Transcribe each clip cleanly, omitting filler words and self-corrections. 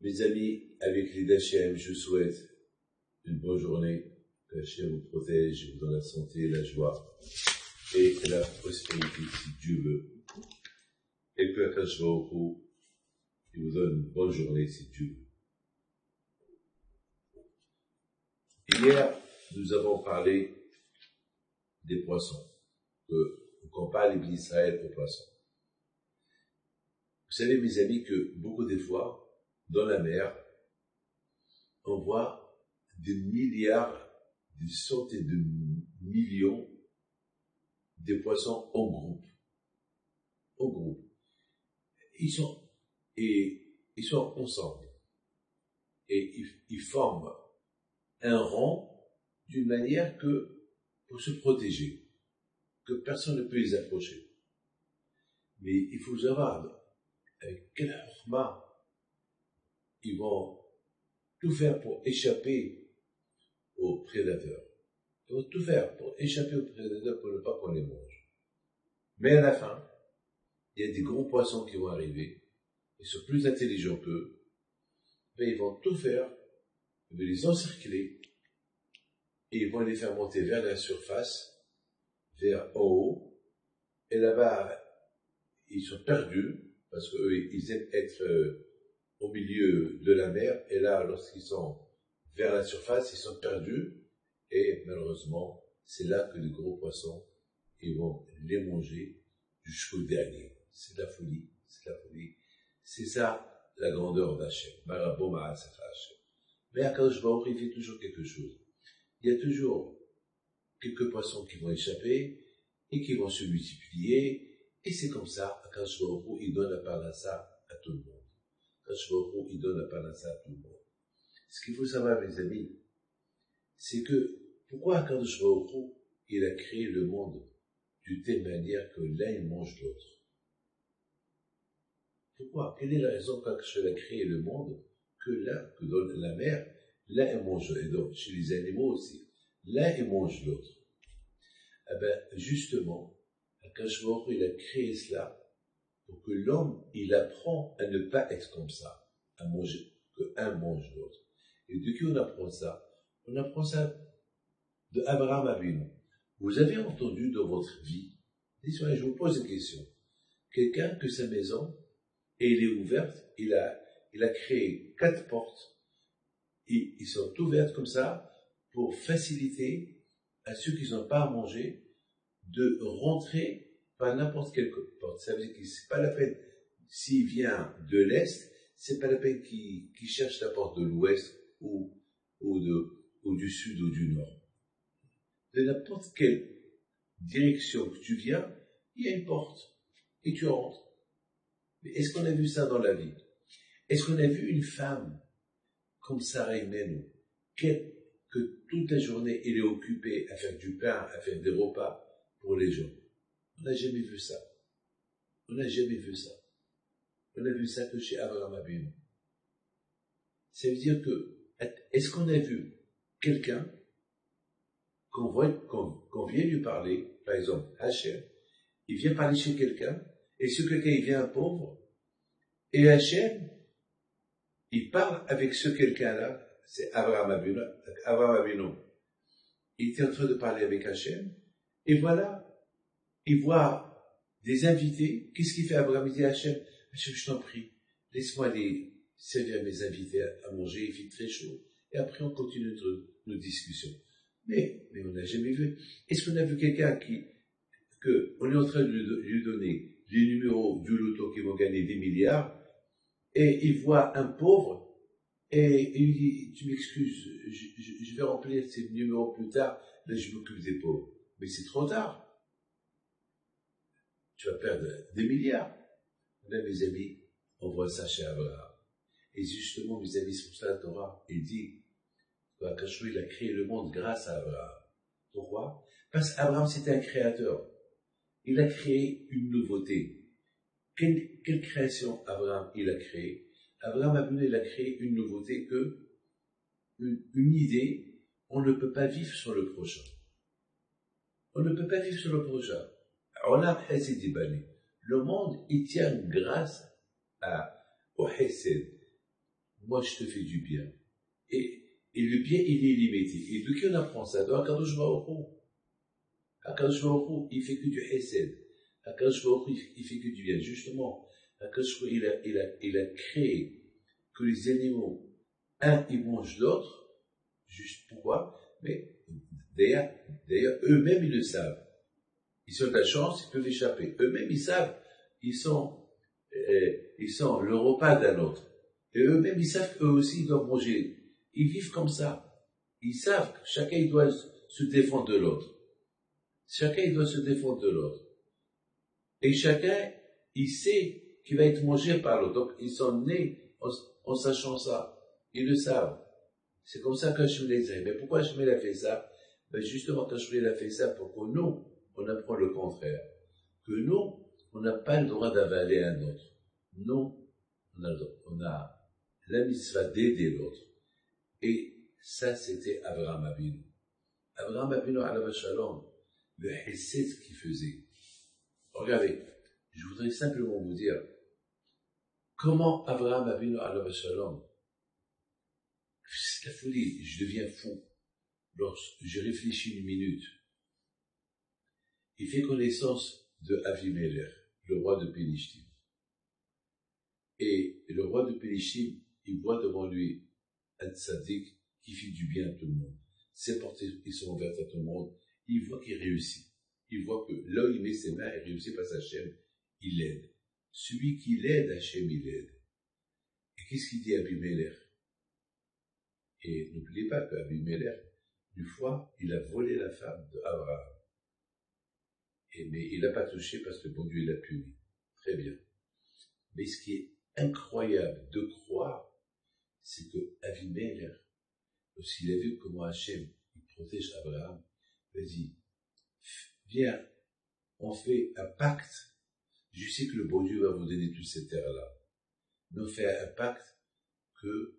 Mes amis, avec les d'Hachem, je souhaite une bonne journée. Que Hachem vous protège, vous donne la santé, la joie et la prospérité, si Dieu veut. Et que Hakadosh Baruch Hu, il vous donne une bonne journée, si Dieu veut. Hier, nous avons parlé des poissons. On compare les d'Israël aux poissons. Vous savez, mes amis, que beaucoup de fois, dans la mer, on voit des milliards, des centaines de millions de poissons en groupe. En groupe. Ils sont ensemble. Et ils forment un rang d'une manière que, pour se protéger, que personne ne peut les approcher. Mais il faut savoir avec quel format ils vont tout faire pour échapper aux prédateurs. Ils vont tout faire pour échapper aux prédateurs pour ne pas qu'on les mange. Mais à la fin, il y a des gros poissons qui vont arriver, ils sont plus intelligents qu'eux, mais ils vont tout faire, ils vont les encercler, et ils vont les faire monter vers la surface, vers en haut, et là-bas, ils sont perdus, parce qu'eux, ils aiment être au milieu de la mer, et là, lorsqu'ils sont vers la surface, ils sont perdus, et malheureusement, c'est là que les gros poissons, ils vont les manger jusqu'au dernier. C'est la folie, c'est la folie. C'est ça, la grandeur d'Hachem. Mais Hakadosh Baruch Hu, il fait toujours quelque chose. Il y a toujours quelques poissons qui vont échapper, et qui vont se multiplier, et c'est comme ça, Hakadosh Baruch Hu, il donne la parnassa à tout le monde. Hakadosh Baruch Hu, il donne la parnassa à tout le monde. Ce qu'il faut savoir, mes amis, c'est que, pourquoi Hakadosh Baruch Hu, il a créé le monde de telle manière que l'un il mange l'autre? Pourquoi? Quelle est la raison qu'Hakadosh a créé le monde que dans la mer, l'un il mange l'autre, et donc chez les animaux aussi, l'un il mange l'autre? Eh ben, justement, Hakadosh Baruch Hu, il a créé cela pour que l'homme, il apprend à ne pas être comme ça, à manger, que un mange l'autre. Et de qui on apprend ça? On apprend ça de Abraham Avinu. Vous avez entendu dans votre vie, je vous pose une question, quelqu'un que sa maison, et elle est ouverte, il a créé 4 portes, et ils sont ouvertes comme ça, pour faciliter à ceux qui n'ont pas à manger, de rentrer par n'importe quelle porte. Ça veut dire que c'est pas la peine, s'il vient de l'Est, c'est pas la peine qu'il cherche la porte de l'Ouest, ou du Sud ou du Nord. De n'importe quelle direction que tu viens, il y a une porte, et tu rentres. Mais est-ce qu'on a vu ça dans la vie? Est-ce qu'on a vu une femme comme Sarah Imenu, que toute la journée, elle est occupée à faire du pain, à faire des repas pour les gens? On n'a jamais vu ça. On n'a jamais vu ça. On a vu ça que chez Abraham Avinu. Ça veut dire que, est-ce qu'on a vu quelqu'un qu'on vient lui parler, par exemple, Hachem, il vient parler chez quelqu'un, et ce quelqu'un, il vient un pauvre, et Hachem, il parle avec ce quelqu'un-là, c'est Abraham Avinu. Il était en train de parler avec Hachem, et voilà, il voit des invités. Qu'est-ce qu'il fait Abraham? Il dit à Hachem, Hachem, je t'en prie, laisse-moi aller servir mes invités à manger, il fait très chaud, et après on continue nos discussions. Mais on n'a jamais vu. Est-ce qu'on a vu quelqu'un on est en train de lui donner les numéros du loto qui vont gagner des milliards, et il voit un pauvre, et il dit, tu m'excuses, je vais remplir ces numéros plus tard, là je m'occupe des pauvres. Mais c'est trop tard. Tu vas perdre des milliards. Là, mes amis, on voit ça chez Abraham. Et justement, mes amis, c'est pour ça la Torah, il dit, qu'Hakadosh il a créé le monde grâce à Abraham. Pourquoi? Parce qu'Abraham, c'était un créateur. Il a créé une nouveauté. Quelle création Abraham, il a créé? Abraham, il a créé une nouveauté une idée, on ne peut pas vivre sur le prochain. On ne peut pas vivre sur le prochain. Le monde, il tient grâce au Hesed. moi je te fais du bien. Et le bien, il est illimité. Et de qui on apprend ça? De Akadosh Baruch Hu. Akadosh Baruch Hu, il fait que du Hesed. Akadosh Baruch Hu, il fait que du bien. Justement, Akadosh Baruch Hu, il a créé que les animaux, un, ils mangent l'autre. Juste pourquoi? Mais d'ailleurs, eux-mêmes, ils le savent. Ils ont de la chance, ils peuvent échapper. Eux-mêmes, ils savent, ils sont le repas d'un autre. Et eux-mêmes, ils savent qu'eux aussi, ils doivent manger. Ils vivent comme ça. Ils savent que chacun, il doit se défendre de l'autre. Chacun, il doit se défendre de l'autre. Et chacun, il sait qu'il va être mangé par l'autre. Donc, ils sont nés en sachant ça. Ils le savent. C'est comme ça qu'Hachem les a. Mais pourquoi Hachem a fait ça? Ben justement, qu'Hachem a fait ça pour que nous, on apprend le contraire. Que nous, on n'a pas le droit d'avaler un autre. Nous, on a la mitzvah d'aider l'autre. Et ça, c'était Abraham Avinu. Abraham Avinu, alav shalom, le hesed qu'il faisait. Regardez, je voudrais simplement vous dire comment Abraham Avinu, alav shalom, c'est la folie, je deviens fou lorsque je réfléchis une minute. Il fait connaissance de Avimelech, le roi de Pélishtim. Et le roi de Pélishtim, il voit devant lui un tzaddik qui fait du bien à tout le monde. Ses portes sont ouvertes à tout le monde. Il voit qu'il réussit. Il voit que là où il met ses mains, il réussit parce qu'Hachem, il l'aide. Celui qui l'aide, Hachem, il l'aide. Et qu'est-ce qu'il dit à Abimelech? Et n'oubliez pas qu'Abimelech, une fois, il a volé la femme d'Abraham. Mais il n'a pas touché parce que bon Dieu l'a puni. Très bien. Mais ce qui est incroyable de croire, c'est que Avimelech, lorsqu'il a vu comment Hachem il protège Abraham, il a dit, viens, on fait un pacte. Je sais que le bon Dieu va vous donner toute cette terre-là. Mais on fait un pacte que,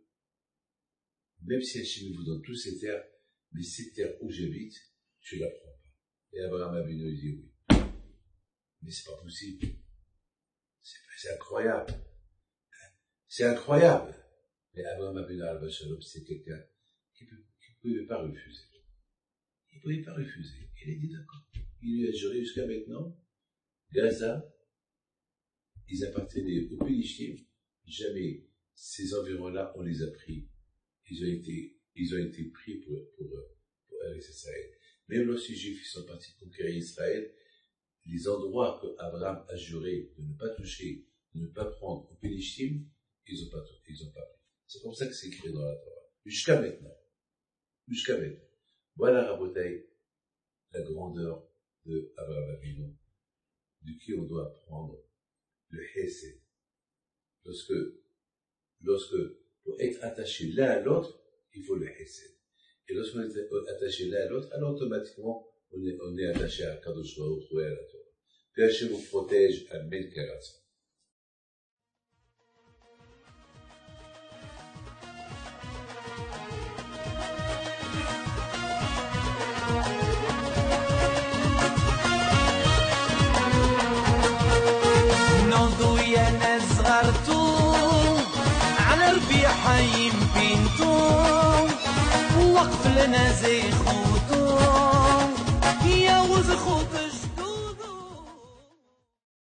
même si Hachem vous donne toute cette terre, mais cette terre où j'habite, tu ne la prends pas. Et Abraham Avinu dit oui. Mais c'est pas possible. C'est incroyable. C'est incroyable. Mais Abraham Avinu alav shalom, c'est quelqu'un qui ne pouvait pas refuser. Il ne pouvait pas refuser. Il a dit d'accord. Il lui a juré jusqu'à maintenant, Gaza, ils appartenaient au Pélishtim. Jamais ces environs-là, on les a pris. Ils ont été pris pour Israël. Même lorsque les Juifs sont partis conquérir Israël, les endroits que Abraham a juré de ne pas toucher, de ne pas prendre au Pélishtim, ils n'ont pas pris. C'est comme ça que c'est écrit dans la Torah. Jusqu'à maintenant. Voilà, Rabotai, la grandeur de Abraham Avinu, de qui on doit apprendre le Hesed. Lorsque, pour être attaché l'un à l'autre, il faut le Hesed. Et lorsqu'on est attaché l'un à l'autre, alors automatiquement, on est attaché à Kadosh Baruch Hu et à la Torah. Que Hachem vous protège, Amen, Karatzon. حيم بنتو وقف لنا زي خوتو يا وز خوتو